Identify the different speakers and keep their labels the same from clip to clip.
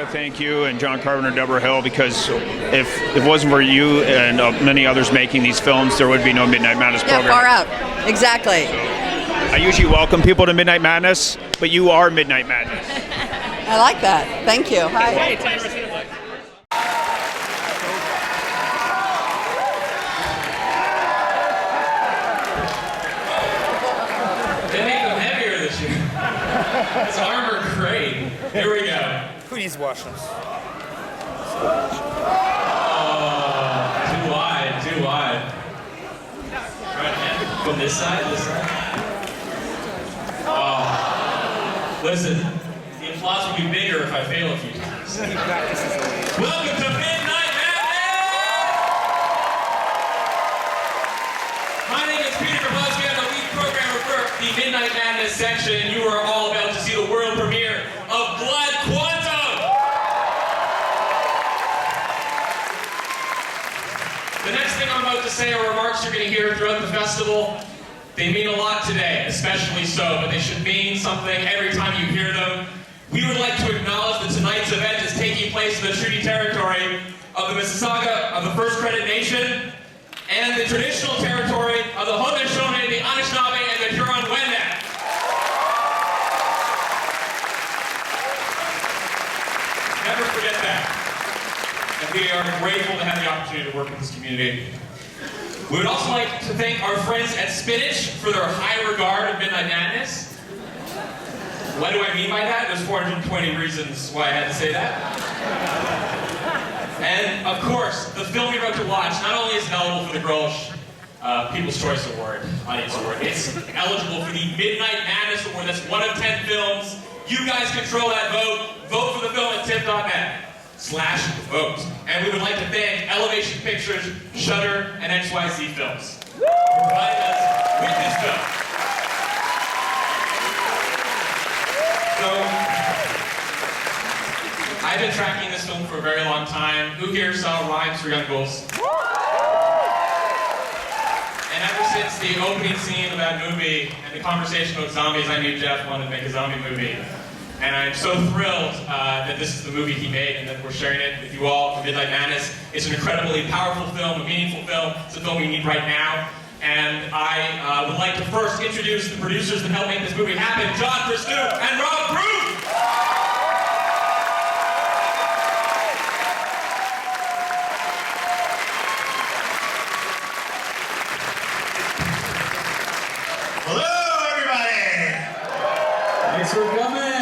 Speaker 1: to thank you and John Carpenter, Deborah Hill, because if it wasn't for you and many others making these films, there would be no Midnight Madness program.
Speaker 2: Yeah, far out. Exactly.
Speaker 1: I usually welcome people to Midnight Madness, but you are Midnight Madness.
Speaker 2: I like that. Thank you. Hi.
Speaker 3: They make them heavier this year. It's armored crane. Here we go.
Speaker 4: Who needs washrooms?
Speaker 3: Oh, too wide, too wide. Right, from this side, this side. Oh, listen, the applause will be bigger if I fail a few times. Welcome to Midnight Madness! My name is Peter Kapowski. I'm the lead programmer for the Midnight Madness section. You are all about to see the world premiere of Blood Quantum! The next thing I'm about to say are remarks you're going to hear throughout the festival. They mean a lot today, especially so, but they should mean something every time you hear them. We would like to acknowledge that tonight's event is taking place in the treaty territory of the Mississauga of the First Credit Nation and the traditional territory of the Haudenosaunee, the Anishinaabe, and the Huron-Wendat. Never forget that. And we are grateful to have the opportunity to work with this community. We would also like to thank our friends at Spinach for their high regard of Midnight Madness. What do I mean by that? There's 420 reasons why I had to say that. And of course, the film you're about to watch not only is eligible for the Grolsch People's Choice Award, Audience Award, it's eligible for the Midnight Madness Award. That's 1 of 10 films. You guys control that vote. Vote for the film at TIFF.net/vote. And we would like to thank Elevation Pictures, Shudder, and XYZ Films for providing us with this film. So, I've been tracking this film for a very long time. Who here saw Rhymes for Young Bulls? And ever since the opening scene of that movie and the conversation about zombies, I knew Jeff wanted to make a zombie movie. And I'm so thrilled that this is the movie he made and that we're sharing it with you all for Midnight Madness. It's an incredibly powerful film, a meaningful film. It's a film we need right now. And I would like to first introduce the producers that helped make this movie happen, John Christou and Rob Cruz.
Speaker 5: Hello, everybody!
Speaker 3: Thanks for coming.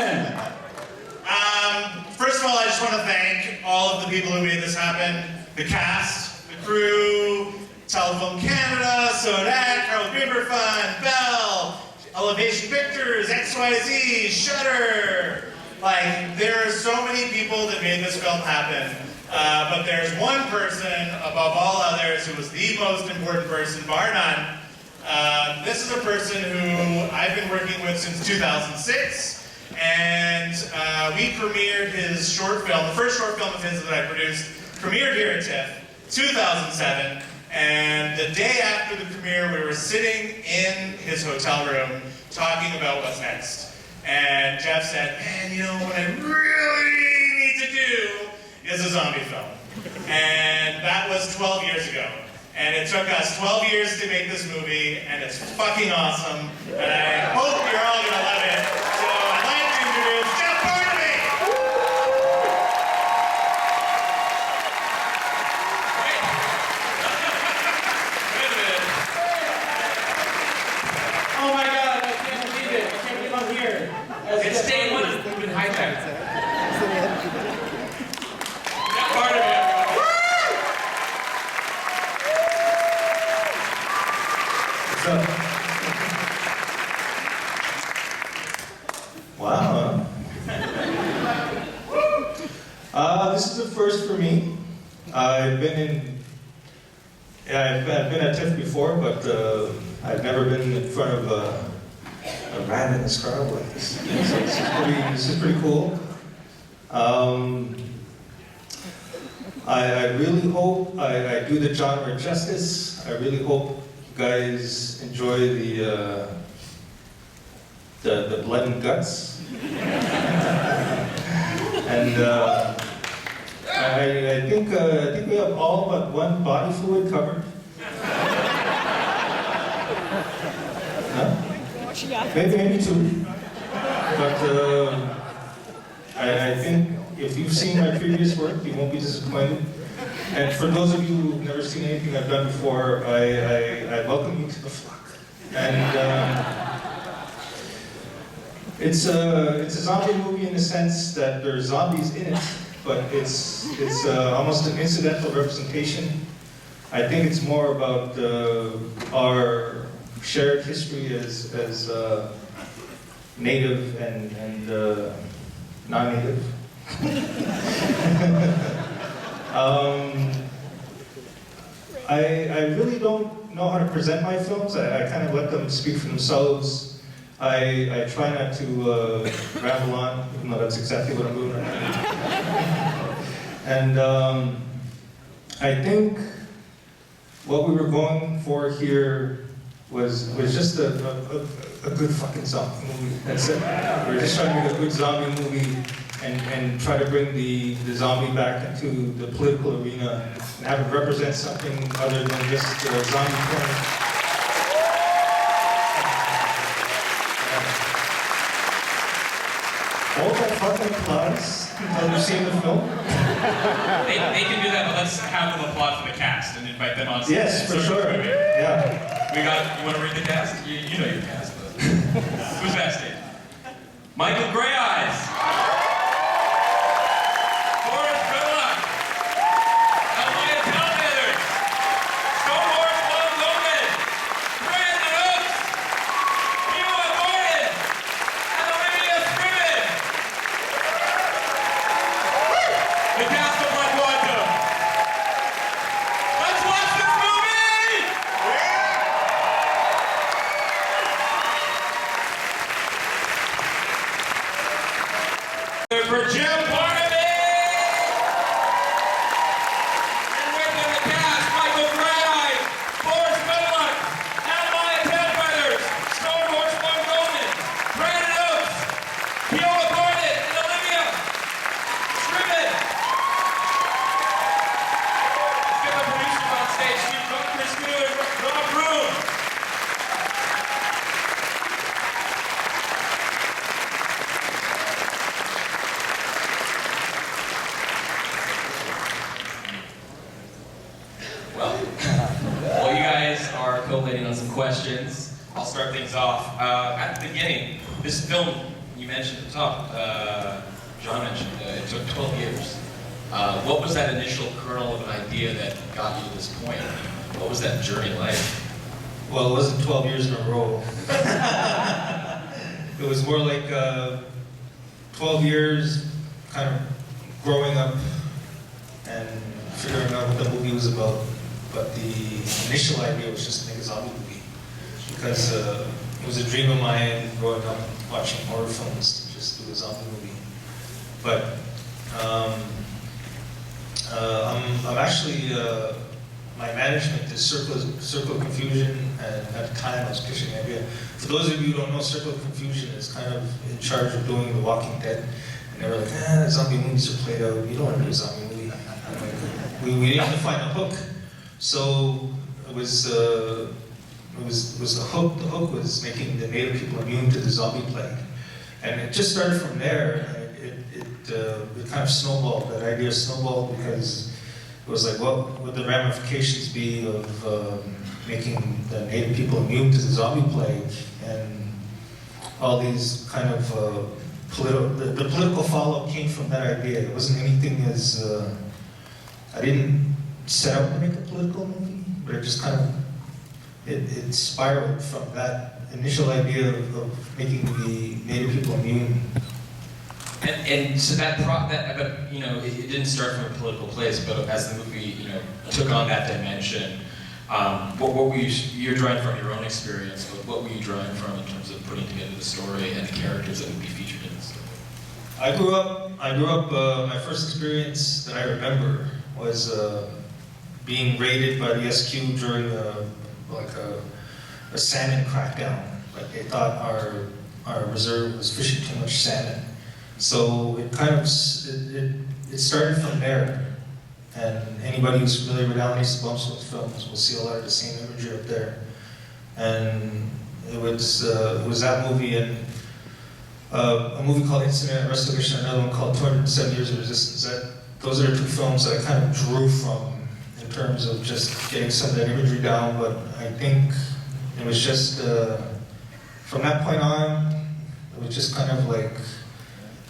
Speaker 5: First of all, I just want to thank all of the people who made this happen. The cast, the crew, Telefilm Canada, Sodak, Carl Greenberg Fund, Bell, Elevation Pictures, XYZ, Shudder. Like, there are so many people that made this film happen. But there's one person above all others who was the most important person, bar none. This is a person who I've been working with since 2006. And we premiered his short film, the first short film of his that I produced, premiered here at TIFF, 2007. And the day after the premiere, we were sitting in his hotel room talking about what's next. And Jeff said, man, you know, what I really need to do is a zombie film. And that was 12 years ago. And it took us 12 years to make this movie, and it's fucking awesome. And I hope you're all gonna love it. So I'd like to introduce Jeff Barnaby!
Speaker 3: Wait a minute. Oh my God, I can't believe it. I can't believe I'm here. It's day one. We've been hijacked. Jeff Barnaby, everyone.
Speaker 6: Wow. This is a first for me. I've been at TIFF before, but I've never been in front of a ravenous crowd like this. So this is pretty cool. I really hope I do the genre justice. I really hope you guys enjoy the blood and guts. And I think we have all but one body fluid covered. Huh? Maybe two. But I think if you've seen my previous work, you won't be disappointed. And for those of you who've never seen anything I've done before, I welcome you to the flock. And it's a zombie movie in the sense that there's zombies in it, but it's almost an incidental representation. I think it's more about our shared history as native and non-native. I really don't know how to present my films. I kind of let them speak for themselves. I try not to ramble on, even though that's exactly what I'm doing right now. And I think what we were going for here was just a good fucking zombie movie. That's it. We're just trying to make a good zombie movie and try to bring the zombie back into the political arena and have it represent something other than just zombie film. All that fucking applause until you've seen the film?
Speaker 3: They can do that, but let's have them applaud for the cast and invite them on stage.
Speaker 6: Yes, for sure. Yeah.
Speaker 3: You want to read the cast? You know your cast, but who's backstage? Michael Greyeyes. Forrest Goodluck. Elle-Máijá Tailfeathers. Stonehorse Lone Goeman. Kiowa Gordon. And Olivia Scriven. The cast of Black Water. Let's watch this movie! For Jeff Barnaby! And with him the cast, Michael Greyeyes, Forrest Goodluck, Elle-Máijá Tailfeathers, Stonehorse Lone Goeman, Kiowa Gordon, and Olivia Scriven. Let's get the producers on stage. Chris Good, Rob Broom. Well, while you guys are collating on some questions, I'll start things off. At the beginning, this film, you mentioned at the top, John mentioned, it took 12 years. What was that initial kernel of an idea that got you to this point? What was that journey like?
Speaker 6: Well, it wasn't 12 years in a row. It was more like 12 years kind of growing up and figuring out what the movie was about. But the initial idea was just to make a zombie movie. Because it was a dream of mine growing up watching horror films to just do a zombie movie. But I'm actually, my management is Circle of Confusion, and at the time I was pitching the idea. For those of you who don't know, Circle of Confusion is kind of in charge of doing The Walking Dead. And they were like, zombie movies are played out, you don't want to do a zombie movie. We needed to find a hook. So it was the hook. The hook was making the native people immune to the zombie plague. And it just started from there. It kind of snowballed. That idea snowballed because it was like, what would the ramifications be of making the native people immune to the zombie plague, and all these kind of the political fallout came from that idea. It wasn't anything as I didn't set out to make a political movie, but it just kind of it spiraled from that initial idea of making the native people immune.
Speaker 3: And so but it didn't start from a political place, but as the movie, took on that dimension, what were you're drawing from your own experience, but what were you drawing from in terms of putting together the story and the characters that would be featured in the story?
Speaker 6: I grew up, my first experience that I remember was being raided by the SQ during a salmon crackdown. Like they thought our reserve was fishing too much salmon. So it kind of, it started from there. And anybody who's familiar with Elle-Máijá Tailfeathers films will see a lot of the same imagery up there. And it was that movie and a movie called Incident at Restoration, another one called 207 Years of Resistance. Those are the two films that I kind of drew from in terms of just getting some of that imagery down, but I think it was just, from that point on, it was just kind of like,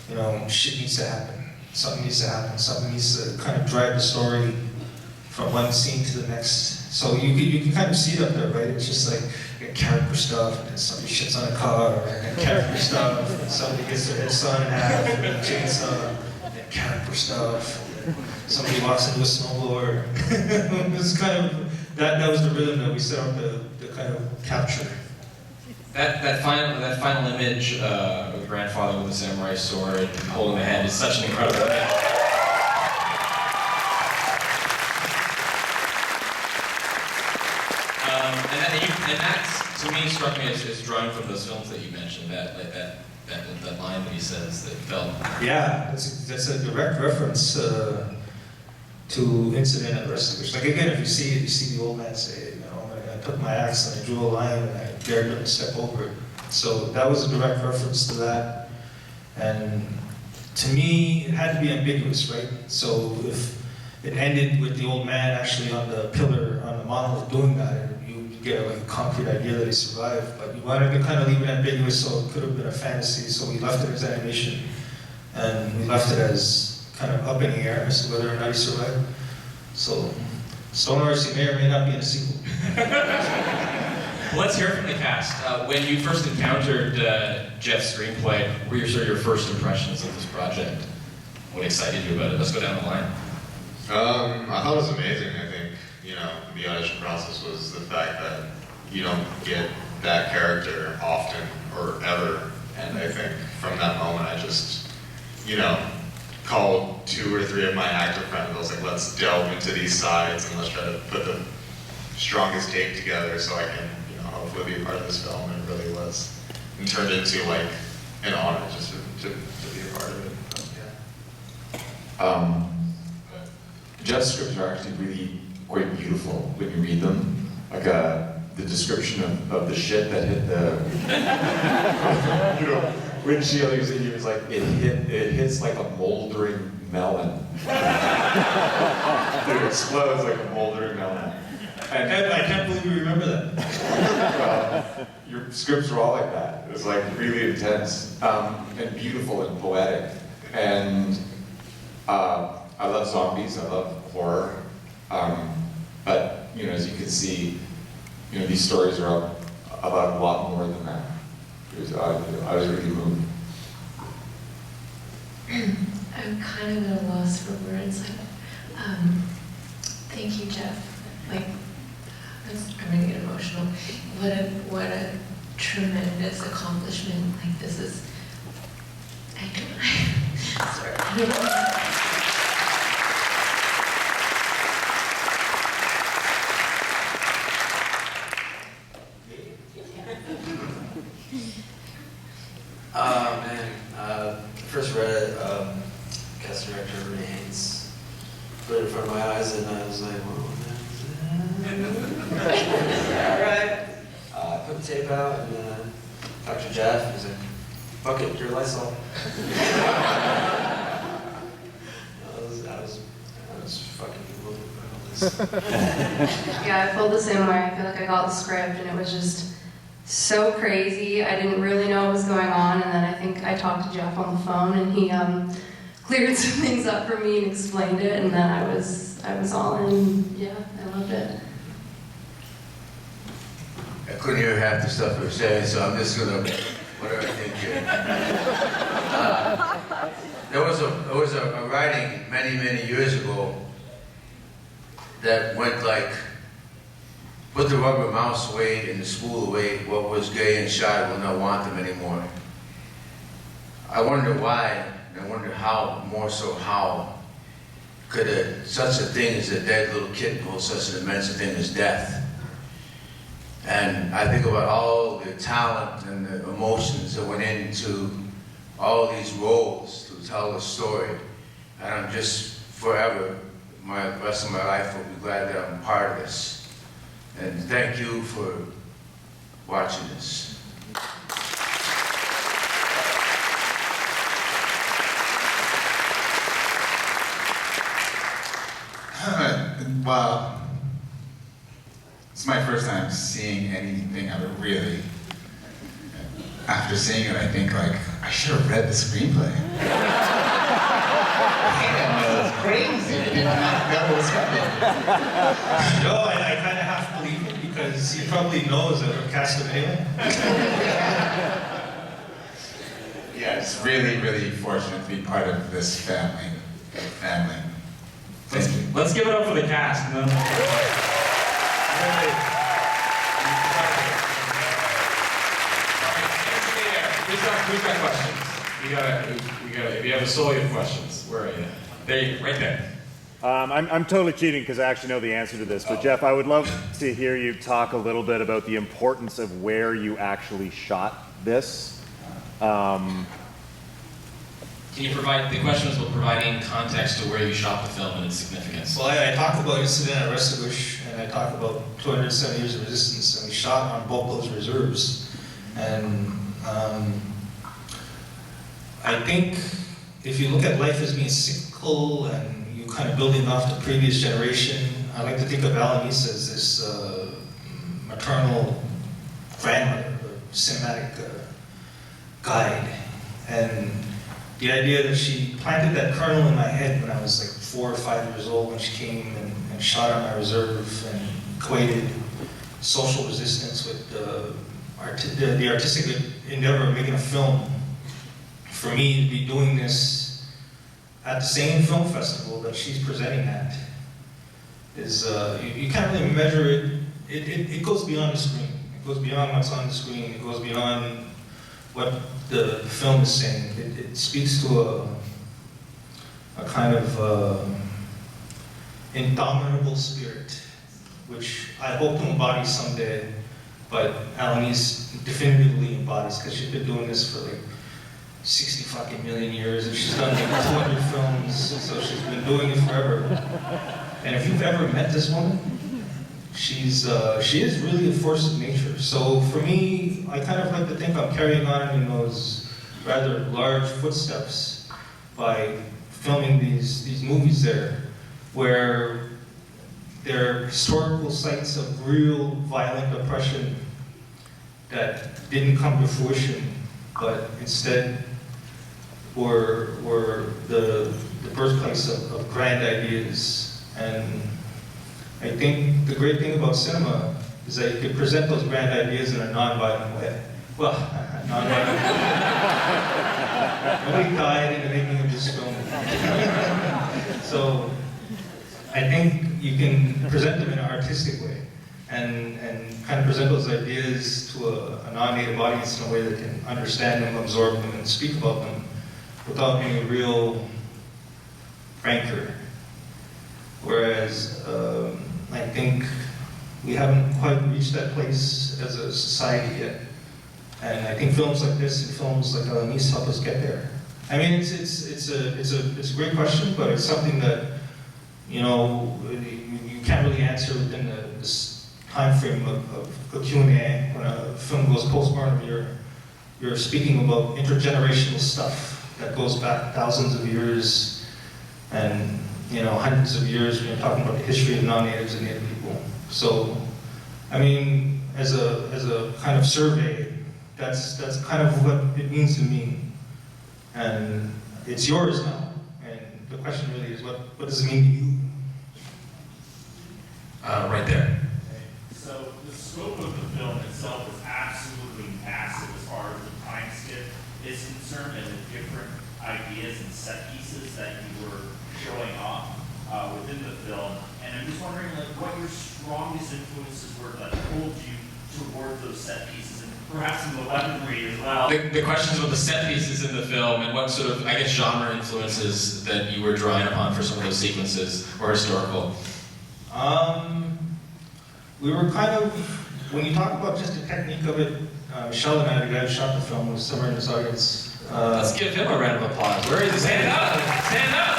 Speaker 6: you know, shit needs to happen. Something needs to happen. Something needs to kind of drive the story from one scene to the next. So you can kind of see it up there, right? It's just like character stuff, and then somebody shits on a car, and character stuff, and somebody gets their head sawn in half, and a chainsaw, and character stuff. Somebody walks into a snowblower. It was kind of that was the rhythm that we set out to kind of capture.
Speaker 3: That final image of the grandfather with the samurai sword holding the head is such an incredible image. And that to me struck me as drawing from those films that you mentioned. That line that he says that felt.
Speaker 6: Yeah, that's a direct reference to Incident at Restoration. Like again, if you see the old man say, you know, I took my axe and I drew a line and I dared not to step over it. So that was a direct reference to that. And to me, it had to be ambiguous, right? So if it ended with the old man actually on the pillar, on the monolith doing that, you get like a concrete idea that he survived. But you wanted to kind of leave it ambiguous, so it could have been a fantasy. So we left it as animation, and we left it as kind of up in the air as to whether or not he survived. So Stonehorse may or may not be in a sequel.
Speaker 3: Well, let's hear from the cast. When you first encountered Jeff's screenplay, what were your first impressions of this project? What excited you about it? Let's go down the line.
Speaker 4: I thought it was amazing. I think, you know, the audition process was the fact that you don't get that character often or ever. And I think from that moment, I just, you know, called 2 or 3 of my actor friends. I was like, let's delve into these sides and let's try to put the strongest take together so I can, you know, hopefully be a part of this film. And it really was. And turned into like an honor just to be a part of it. Yeah.
Speaker 7: Jeff's scripts are actually really quite beautiful when you read them. Like the description of the shit that hit the you know, windshield. He was like, it hits like a moldering melon. It explodes like a moldering melon. And
Speaker 6: I can't believe you remember that.
Speaker 7: Your scripts were all like that. It was like really intense and beautiful and poetic. And I love zombies, I love horror, but you know, as you can see, you know, these stories are about a lot more than that. I was really moved.
Speaker 8: I'm kind of at a loss for words. Thank you, Jeff. Like, I'm gonna get emotional. What a tremendous accomplishment. Like, this is. Sorry.
Speaker 9: First read it, cast director Renee Haynes put it in front of my eyes, and I was like, "Whoa, all right." I put the tape out, and talked to Jeff. He's like, "Fuck it, you're Lysol." I was fucking moved by all this.
Speaker 10: Yeah, I felt the same way. I feel like I got the script, and it was just so crazy. I didn't really know what was going on, and then I think I talked to Jeff on the phone, and he cleared some things up for me and explained it, and then I was all in. Yeah, I loved it.
Speaker 11: I couldn't hear half the stuff we were saying, so I'm just gonna whatever I think here. There was a writing many years ago that went like, put the rubber mouse away and the spool away. What was gay and shy will not want them anymore. I wonder why, and I wonder how, more so how, could such a thing as a dead little kitten hold such an immense thing as death? And I think about all the talent and the emotions that went into all these roles to tell the story. And I'm just forever, my rest of my life, will be glad that I'm part of this. And thank you for watching this.
Speaker 12: Well, it's my first time seeing anything of it, really. After seeing it, I think, like, I should have read the screenplay. Damn, that was crazy. I did not know what was coming.
Speaker 6: No, I kind of have to believe it because he probably knows that we're cast of Alien.
Speaker 12: Yeah, it's really, really fortunate to be part of this family. Thank you.
Speaker 3: Let's give it up for the cast. Who's got questions? We got. If you have a soul, you have questions. Where are you? There, right there.
Speaker 13: I'm totally cheating because I actually know the answer to this. But Jeff, I would love to hear you talk a little bit about the importance of where you actually shot this.
Speaker 3: Can you provide, the question was about providing context to where you shot the film and its significance.
Speaker 6: Well, I talk about incident at Restigouche, and I talk about 270 years of resistance, and we shot on both those reserves. And I think if you look at life as being cyclical and you kind of building off the previous generation, I like to think of Elle-Máijá as this maternal grandmother, a cinematic guide. And the idea that she planted that kernel in my head when I was like 4 or 5 years old when she came and shot on my reserve and equated social resistance with the artistic endeavor of making a film. For me to be doing this at the same film festival that she's presenting at is, you can't really measure it. It goes beyond the screen. It goes beyond what's on the screen. It goes beyond what the film is saying. It speaks to a kind of indomitable spirit, which I hope to embody someday, but Elle-Máijá definitively embodies, because she's been doing this for like 60 fucking million years, and she's done like 200 films, so she's been doing it forever. And if you've ever met this woman, she is really a force of nature. So for me, I kind of like to think I'm carrying on in those rather large footsteps by filming these movies there, where they're historical sites of real violent oppression that didn't come to fruition, but instead were the birthplace of grand ideas. And I think the great thing about cinema is that you can present those grand ideas in a non-violent way. Well, non-violent. Nobody died in the making of this film. So I think you can present them in an artistic way and kind of present those ideas to a non-native audience in a way that can understand them, absorb them, and speak about them without any real rancor. Whereas I think we haven't quite reached that place as a society yet. And I think films like this and films like Elle-Máijá help us get there. I mean, it's a great question, but it's something that, you know, you can't really answer within this time frame of a Q&A. When a film goes postmortem, you're speaking about intergenerational stuff that goes back thousands of years and, you know, hundreds of years when you're talking about the history of non-natives and native people. So, I mean, as a kind of survey, that's kind of what it means to me. And it's yours now. And the question really is, what does it mean to you?
Speaker 3: Right there.
Speaker 14: So the scope of the film itself is absolutely massive as far as the time skip is concerned, and the different ideas and set pieces that you were showing off within the film. And I'm just wondering, like, what your strongest influences were that pulled you toward those set pieces, and perhaps some of the weaponry as well.
Speaker 3: The questions about the set pieces in the film and what sort of, I guess, genre influences that you were drawing upon for some of those sequences or historical.
Speaker 6: We were kind of, when you talk about just the technique of it, Michelle and I, the guy who shot the film, was somewhere in this audience.
Speaker 15: Let's give him a round of applause. Where is he? Stand up! Stand up!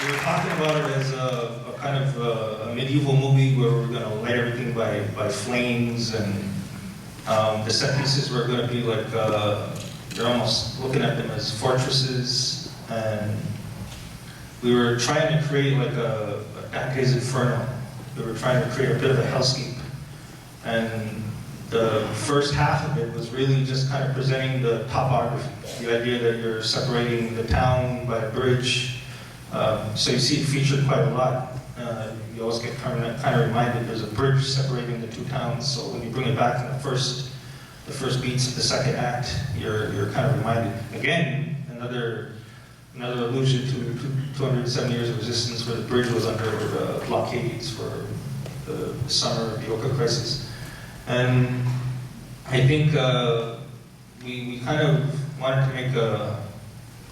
Speaker 6: We were talking about it as a kind of a medieval movie where we're going to light everything by flames, and the set pieces were going to be like, you're almost looking at them as fortresses, and we were trying to create like a Dante's Inferno. We were trying to create a bit of a hellscape. And the first half of it was really just kind of presenting the topography, the idea that you're separating the town by a bridge. So you see it featured quite a lot. You always get kind of reminded there's a bridge separating the two towns. So when you bring it back in the first beats of the second act, you're kind of reminded. Again, another allusion to 207 years of resistance, where the bridge was under blockades for the summer of the Oka crisis. And I think we kind of wanted to make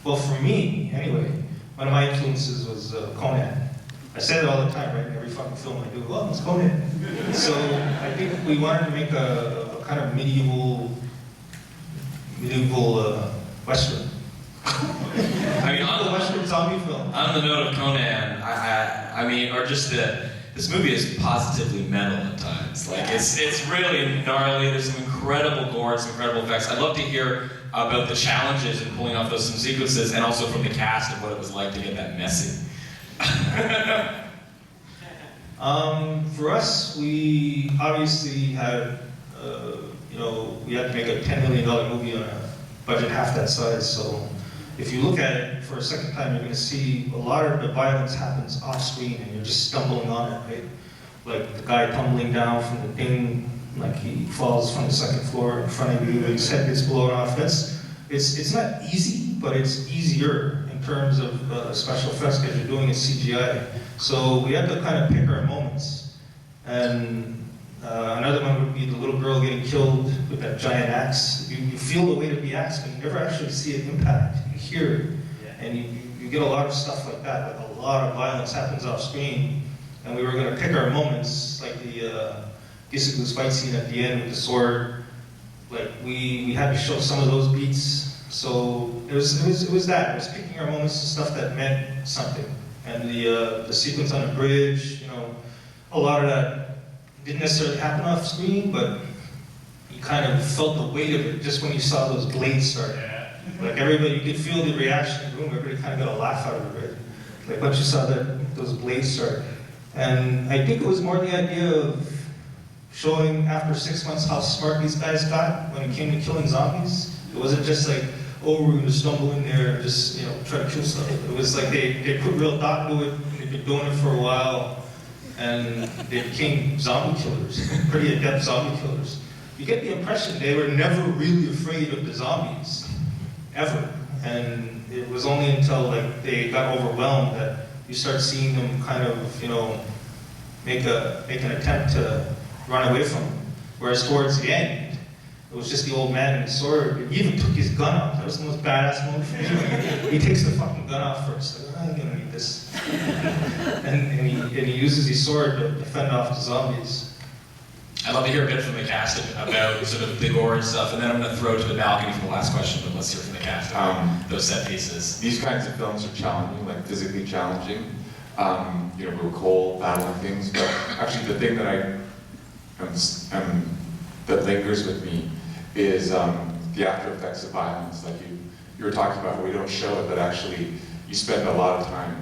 Speaker 6: well, for me anyway, one of my influences was Conan. I say it all the time, right? In every fucking film I do, well, it's Conan. So I think we wanted to make a kind of medieval Western.
Speaker 15: I mean, on the
Speaker 6: Western zombie film.
Speaker 15: On the note of Conan, I mean, or just this movie is positively metal at times. Like it's really gnarly. There's some incredible gore, some incredible effects. I'd love to hear about the challenges in pulling off those some sequences, and also from the cast of what it was like to get that messy.
Speaker 6: For us, we obviously had, we had to make a $10 million movie on a budget half that size. So if you look at it for a second time, you're going to see a lot of the violence happens off screen, and you're just stumbling on it, right? Like the guy tumbling down from the thing, like he falls from the second floor in front of you, and his head gets blown off. It's not easy, but it's easier in terms of special effects because you're doing it CGI. So we had to kind of pick our moments. And another one would be the little girl getting killed with that giant axe. You feel the weight of the axe, but you never actually see it impact. You hear it, and you get a lot of stuff like that. Like a lot of violence happens off screen, and we were going to pick our moments, like the Gisigu's fight scene at the end with the sword. Like we had to show some of those beats. So it was that. It was picking our moments to stuff that meant something. And the sequence on the bridge, a lot of that didn't necessarily happen off screen, but you kind of felt the weight of it just when you saw those blades start. Like everybody, you could feel the reaction in the room. Everybody kind of got a laugh out of it. Like once you saw those blades start. And I think it was more the idea of showing after 6 months how smart these guys got when it came to killing zombies. It wasn't just like, oh, we're going to stumble in there and just, try to kill stuff. It was like they put real thought into it, and they've been doing it for a while, and they became zombie killers, pretty adept zombie killers. You get the impression they were never really afraid of the zombies, ever. And it was only until they got overwhelmed that you start seeing them kind of, make an attempt to run away from them. Whereas towards the end, it was just the old man and his sword. He even took his gun off. That was the most badass moment for me. He takes the fucking gun off first. Like, I'm gonna need this. and he uses his sword to fend off the zombies.
Speaker 15: I'd love to hear a bit from the cast about sort of the gore and stuff, and then I'm going to throw it to the balcony for the last question, but let's hear from the cast about those set pieces.
Speaker 7: These kinds of films are challenging, like physically challenging. We were cold, battling things, but actually the thing that that lingers with me is the after effects of violence. Like you were talking about, we don't show it, but actually you spend a lot of time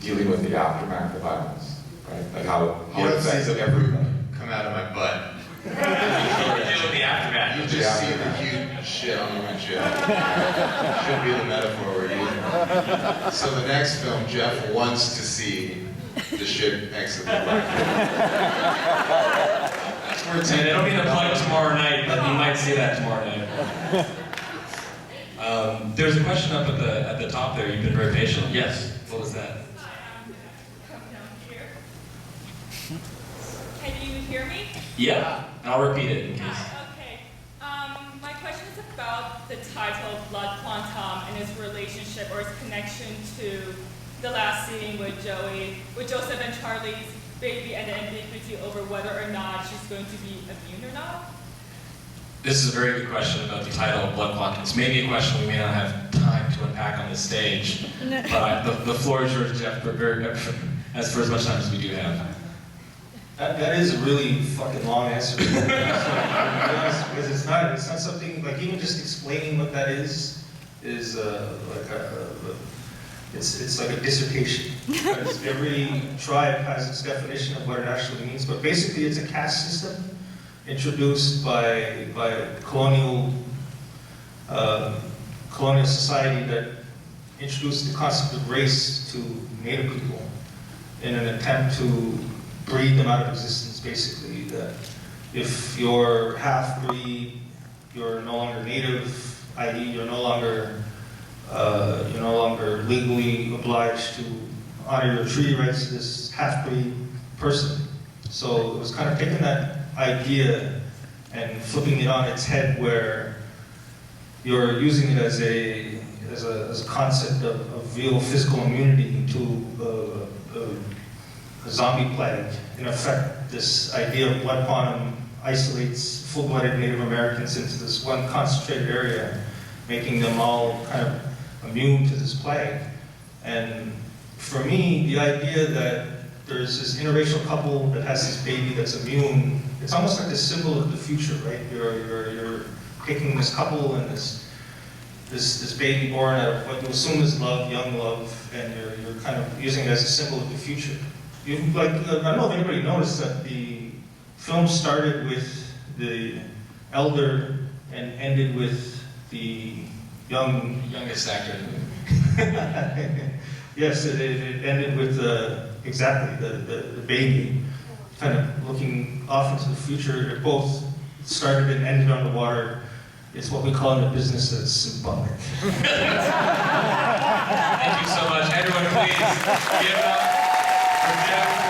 Speaker 7: dealing with the aftermath of violence, right? Like how it affects everybody.
Speaker 4: Come out of my butt.
Speaker 15: Deal with the aftermath.
Speaker 4: You just see the huge shit on the windshield. Should be the metaphor we're using. So the next film, Jeff wants to see the ship exit the black hole.
Speaker 15: And it'll be the plug tomorrow night, but you might see that tomorrow night. There's a question up at the top there. You've been very patient. Yes. What was that?
Speaker 16: Can you hear me?
Speaker 15: Yeah. I'll repeat it in case.
Speaker 16: Okay. My question is about the title Blood Quantum and its relationship or its connection to the last scene with Joseph and Charlie's baby and the ambiguity over whether or not she's going to be immune or not?
Speaker 15: This is a very good question about the title of Blood Quantum. It's maybe a question we may not have time to unpack on this stage, but the floor is yours, Jeff, for as much time as we do have.
Speaker 6: That is a really fucking long answer. Because it's not something, like even just explaining what that is it's like a dissertation. Because every tribe has its definition of what it actually means, but basically it's a caste system introduced by colonial society that introduced the concept of race to Native people in an attempt to breed them out of existence, basically. That if you're half-breed, you're no longer native, i.e. you're no longer legally obliged to honor your treaty rights to this half-breed person. So it was kind of taking that idea and flipping it on its head, where you're using it as a concept of real physical immunity to a zombie plague. In effect, this idea of blood quantum isolates full-blooded Native Americans into this one concentrated area, making them all kind of immune to this plague. And for me, the idea that there's this interracial couple that has this baby that's immune, it's almost like the symbol of the future, right? You're taking this couple and this baby born out of what you assume is love, young love, and you're kind of using it as a symbol of the future. I don't know if anybody noticed that the film started with the elder and ended with the
Speaker 15: youngest actor.
Speaker 6: Yes, it ended with exactly the baby, kind of looking off into the future. It both started and ended on the water. It's what we call in the business that's symbolic.
Speaker 15: Thank you so much. Everyone, please give it up for Jeff